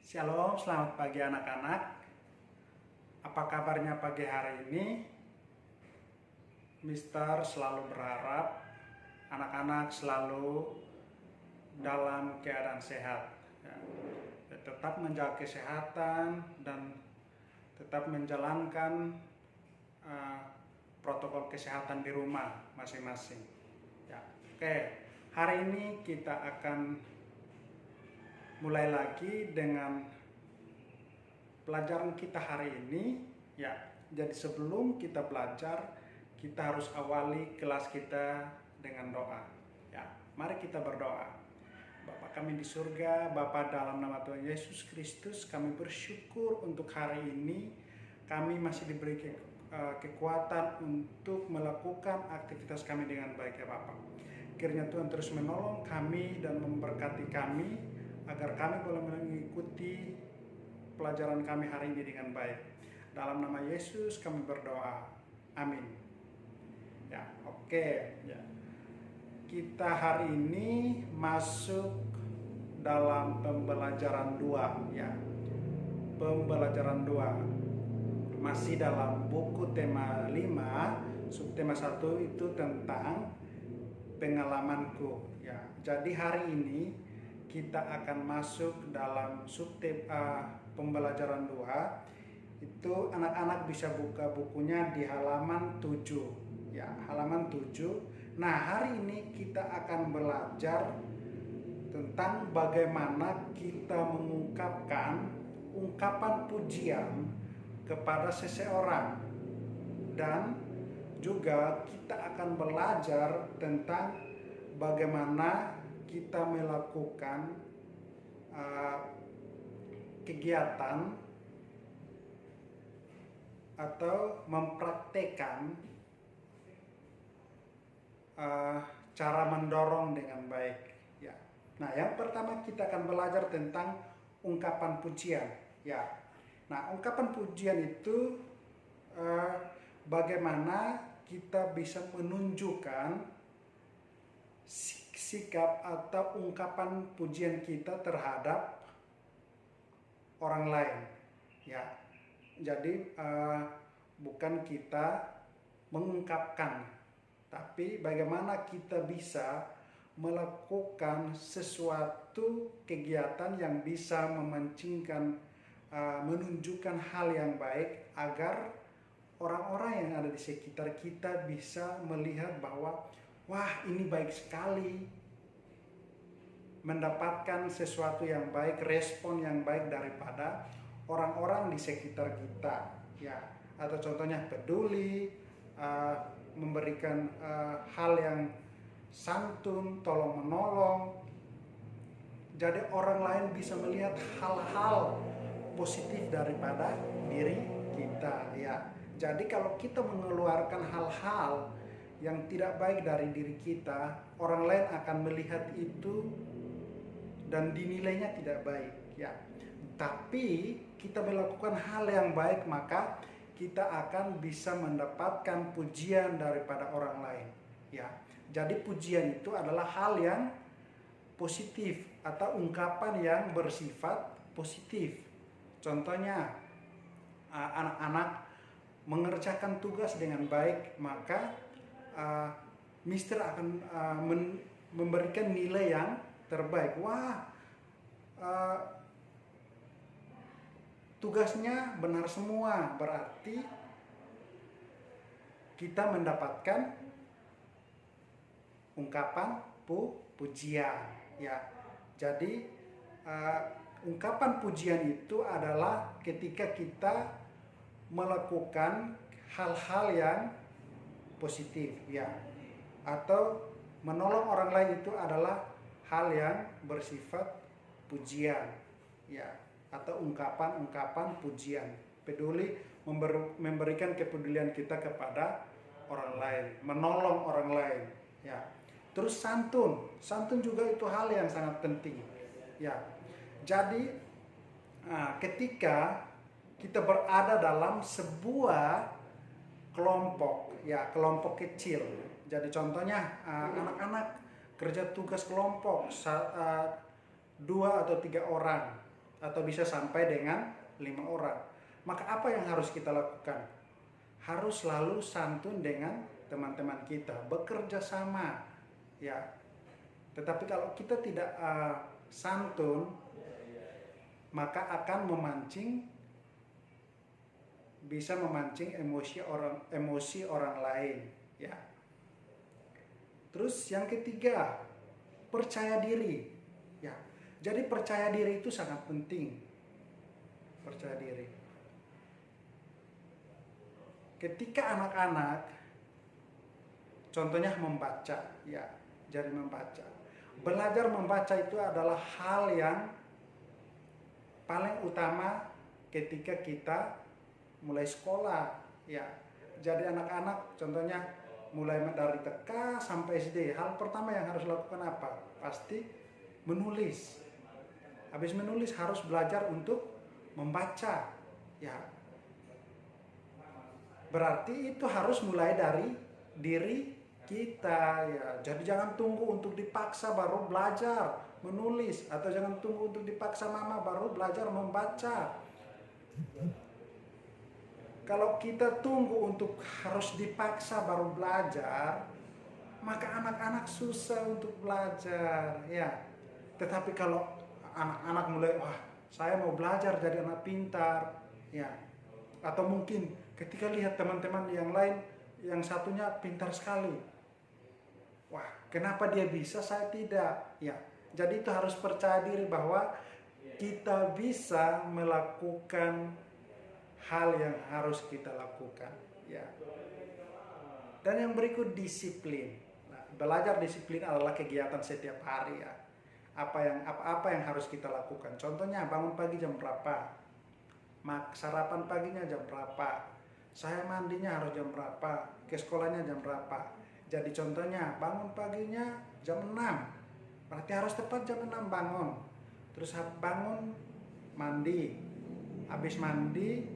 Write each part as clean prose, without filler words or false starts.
Shalom, selamat pagi anak-anak. Apa kabarnya pagi hari ini? Mister selalu berharap anak-anak selalu dalam keadaan sehat. Tetap menjaga kesehatan dan tetap menjalankan protokol kesehatan di rumah masing-masing. Oke, hari ini kita akan mulai lagi dengan pelajaran kita hari ini. Jadi sebelum kita belajar, kita harus awali kelas kita dengan doa. Mari kita berdoa. Bapa kami di surga, Bapa dalam nama Tuhan Yesus Kristus, kami bersyukur untuk hari ini. Kami masih diberi kekuatan untuk melakukan aktivitas kami dengan baik ya Bapa. Kiranya Tuhan terus menolong kami dan memberkati kami, agar kami boleh mengikuti pelajaran kami hari ini dengan baik. Dalam nama Yesus kami berdoa. Amin. Kita hari ini masuk dalam pembelajaran 2 Pembelajaran 2 masih dalam buku tema 5, subtema 1 itu tentang pengalamanku. Jadi hari ini kita akan masuk dalam subtema pembelajaran 2. Itu anak-anak bisa buka bukunya di halaman 7. Halaman 7. Nah, hari ini kita akan belajar tentang bagaimana kita mengungkapkan ungkapan pujian kepada seseorang. Dan juga kita akan belajar tentang bagaimana kita melakukan kegiatan atau mempraktekkan cara mendorong dengan baik. Nah, yang pertama kita akan belajar tentang ungkapan pujian. Nah, ungkapan pujian itu bagaimana kita bisa menunjukkan sikap atau ungkapan pujian kita terhadap orang lain. Jadi bukan kita mengungkapkan, tapi bagaimana kita bisa melakukan sesuatu kegiatan yang bisa memancingkan, menunjukkan hal yang baik agar orang-orang yang ada di sekitar kita bisa melihat bahwa wah, ini baik sekali, mendapatkan sesuatu yang baik, respon yang baik daripada orang-orang di sekitar kita. Atau contohnya peduli, memberikan hal yang santun, tolong menolong. Jadi orang lain bisa melihat hal-hal positif daripada diri kita. Jadi kalau kita mengeluarkan hal-hal yang tidak baik dari diri kita, orang lain akan melihat itu dan dinilainya tidak baik. Tapi kita melakukan hal yang baik, maka kita akan bisa mendapatkan pujian daripada orang lain. Jadi pujian itu adalah hal yang positif atau ungkapan yang bersifat positif. Contohnya, anak-anak mengerjakan tugas dengan baik, maka Mister akan memberikan nilai yang terbaik. Wah, tugasnya benar semua, berarti kita mendapatkan ungkapan pujian. Jadi ungkapan pujian itu adalah ketika kita melakukan hal-hal yang positif, atau menolong orang lain itu adalah hal yang bersifat pujian, atau ungkapan-ungkapan pujian. Peduli, memberikan kepedulian kita kepada orang lain, menolong orang lain. Terus santun juga itu hal yang sangat penting. Jadi ketika kita berada dalam sebuah kelompok, kelompok kecil. Jadi contohnya anak-anak kerja tugas kelompok 2 atau 3 orang. atau bisa sampai dengan 5 orang. Maka apa yang harus kita lakukan? Harus selalu santun dengan teman-teman kita, bekerja sama, ya. Tetapi kalau kita tidak santun, maka akan bisa memancing emosi orang lain, ya. Terus yang ketiga, percaya diri, ya. Jadi percaya diri itu sangat penting. Percaya diri. Ketika anak-anak, contohnya membaca, ya, jadi membaca. Belajar membaca itu adalah hal yang paling utama ketika kita mulai sekolah, ya. Jadi anak-anak, contohnya mulai dari TK sampai SD, hal pertama yang harus lakukan apa? Pasti menulis. Habis menulis harus belajar untuk membaca, ya. Berarti itu harus mulai dari diri kita, ya. Jadi jangan tunggu untuk dipaksa baru belajar menulis, atau jangan tunggu untuk dipaksa mama baru belajar membaca. Kalau kita tunggu untuk harus dipaksa baru belajar, maka anak-anak susah untuk belajar, ya. Tetapi kalau anak-anak mulai, wah, saya mau belajar jadi anak pintar, ya. Atau mungkin ketika lihat teman-teman yang lain, yang satunya pintar sekali, wah, kenapa dia bisa, saya tidak, ya. Jadi itu harus percaya diri bahwa kita bisa melakukan hal yang harus kita lakukan, ya. Dan yang berikut, disiplin. Nah, belajar disiplin adalah kegiatan setiap hari, ya. Apa yang harus kita lakukan? Contohnya bangun pagi jam berapa? Sarapan paginya jam berapa? Saya mandinya harus jam berapa? Ke sekolahnya jam berapa? Jadi contohnya bangun paginya jam 6. Berarti harus tepat jam 6 bangun. Terus bangun, mandi. Habis mandi,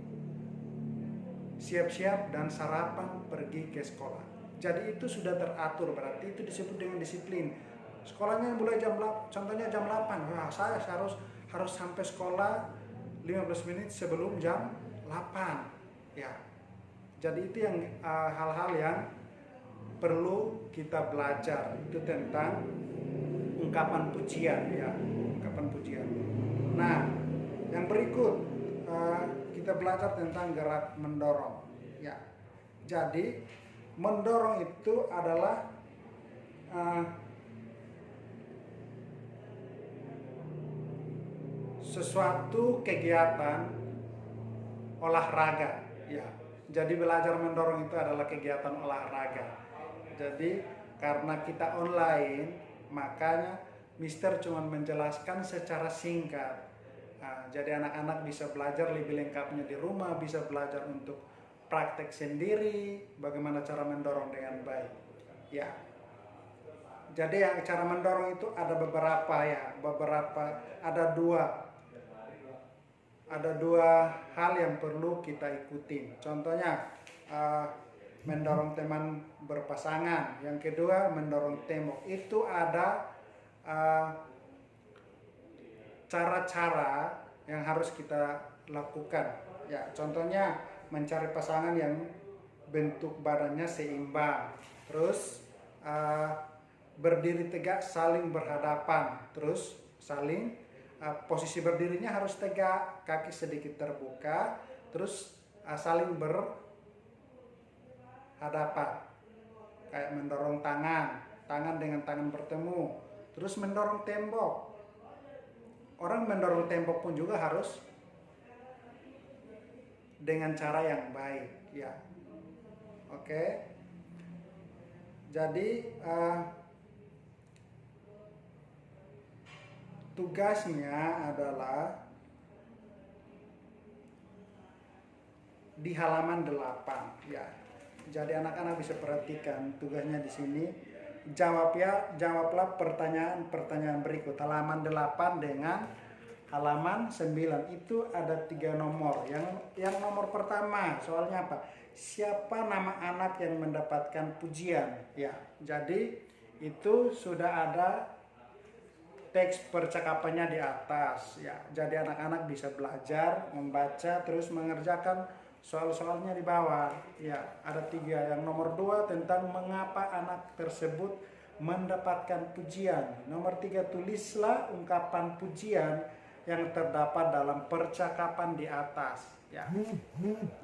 siap-siap dan sarapan pergi ke sekolah. Jadi itu sudah teratur, berarti itu disebut dengan disiplin. Sekolahnya mulai contohnya jam 8. Nah, saya harus sampai sekolah 15 menit sebelum jam 8, ya. Jadi itu yang hal-hal yang perlu kita belajar, itu tentang ungkapan pujian, ya, ungkapan pujian. Nah, yang berikut kita belajar tentang gerak mendorong, ya. Jadi mendorong itu adalah sesuatu kegiatan olahraga, ya. Jadi belajar mendorong itu adalah kegiatan olahraga. Jadi karena kita online, makanya Mister cuma menjelaskan secara singkat. Nah, jadi anak-anak bisa belajar lebih lengkapnya di rumah, bisa belajar untuk praktek sendiri bagaimana cara mendorong dengan baik, ya. Jadi yang cara mendorong itu ada beberapa, ya, ada dua hal yang perlu kita ikutin. Contohnya mendorong teman berpasangan. Yang kedua, mendorong tembok. Itu ada cara-cara yang harus kita lakukan, ya. Contohnya mencari pasangan yang bentuk badannya seimbang, terus berdiri tegak saling berhadapan, terus posisi berdirinya harus tegak, kaki sedikit terbuka, terus saling berhadapan, kayak mendorong tangan dengan tangan bertemu, terus mendorong tembok. Orang mendorong tembok pun juga harus dengan cara yang baik, ya. Oke. Jadi tugasnya adalah di halaman 8, ya. Jadi anak-anak bisa perhatikan tugasnya di sini. Jawablah pertanyaan berikut. Halaman 8 dengan halaman 9 itu ada 3 nomor. Yang nomor pertama, soalnya apa? Siapa nama anak yang mendapatkan pujian, ya. Jadi itu sudah ada teks percakapannya di atas ya. Jadi anak-anak bisa belajar membaca terus mengerjakan soal-soalnya di bawah ya. Ada 3. Yang nomor 2 tentang mengapa anak tersebut mendapatkan pujian. Nomor 3, tulislah ungkapan pujian yang terdapat dalam percakapan di atas ya.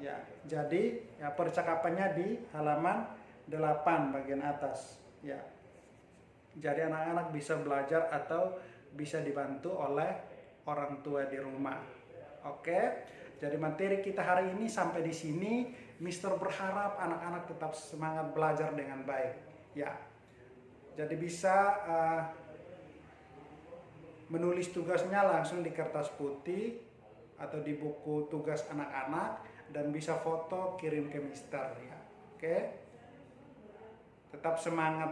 Ya, jadi ya percakapannya di halaman 8 bagian atas ya. Jadi anak-anak bisa belajar atau bisa dibantu oleh orang tua di rumah. Oke. Jadi materi kita hari ini sampai di sini. Mister berharap anak-anak tetap semangat belajar dengan baik. Ya. Jadi bisa menulis tugasnya langsung di kertas putih atau di buku tugas anak-anak dan bisa foto kirim ke Mister ya. Oke. Tetap semangat